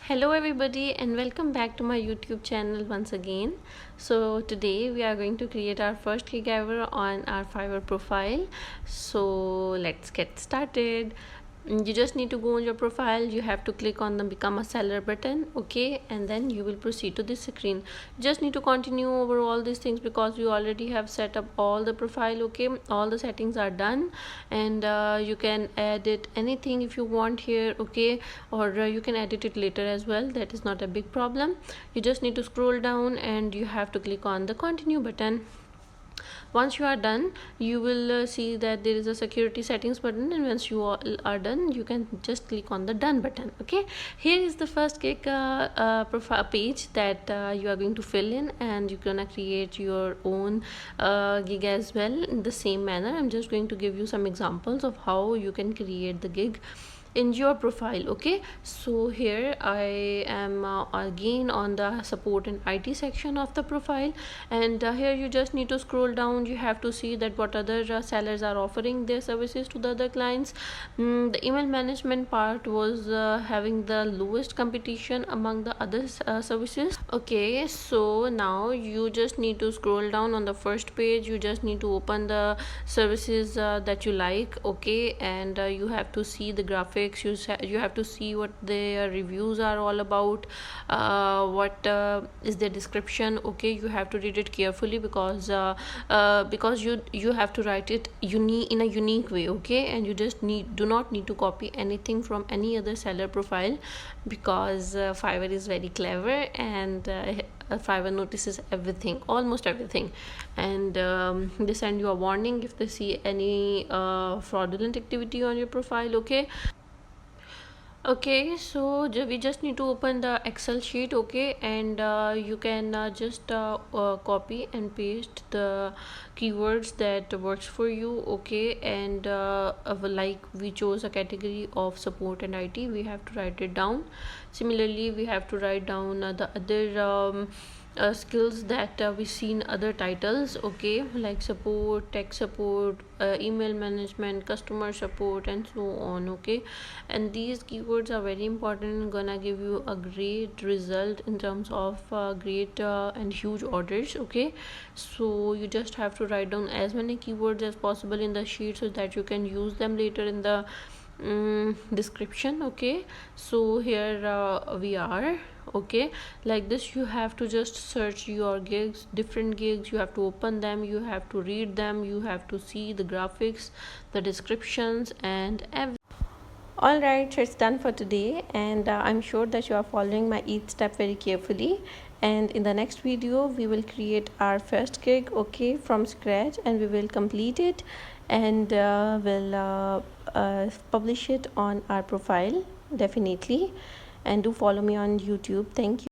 Hello everybody and welcome back to my YouTube channel once again. So today we are going to create our first gig ever on our Fiverr profile. So let's get started. You just need to go on your profile. You have to click on the become a seller button, okay, and then you will proceed to this screen. You just need to continue over all these things because you already have set up all the profile, okay. All the settings are done, and you can edit anything if you want here, okay, or you can edit it later as well. That is not a big problem. You just need to scroll down and you have to click on the continue button. Once you are done, you will see that there is a security settings button, and once you are done, you can just click on the done button, okay. Here is the first gig profile page that you are going to fill in, and you're gonna create your own gig as well in the same manner. I'm just going to give you some examples of how you can create the gig in your profile, okay. So here I am again on the support and IT section of the profile, and here you just need to scroll down. You have to see that what other sellers are offering their services to the other clients. The email management part was having the lowest competition among the other services, okay. So now you just need to scroll down on the first page. You just need to open the services that you like, okay, and you have to see the graphics. You have to see what their reviews are all about, what is their description, okay. You have to read it carefully because you have to write it in a unique way, okay. And you just do not need to copy anything from any other seller profile, because Fiverr is very clever, and Fiverr notices everything, almost everything, and they send you a warning if they see any fraudulent activity on your profile, okay. Okay, so we just need to open the Excel sheet, okay, and you can just copy and paste the keywords that works for you, okay. And like we chose a category of support and IT, we have to write it down. Similarly, we have to write down the other skills that we see in other titles, okay, like support, tech support, email management, customer support, and so on, okay. And these keywords are very important and gonna give you a great result in terms of great and huge orders, okay. So you just have to write down as many keywords as possible in the sheet so that you can use them later in the description, okay. So here we are, okay. Like this, you have to just search your gigs, different gigs. You have to open them, you have to read them, you have to see the graphics, the descriptions, and everything. All right, so it's done for today, and I'm sure that you are following my each step very carefully. And in the next video, we will create our first gig, okay, from scratch, and we will complete it, and we'll publish it on our profile definitely. And do follow me on YouTube. Thank you.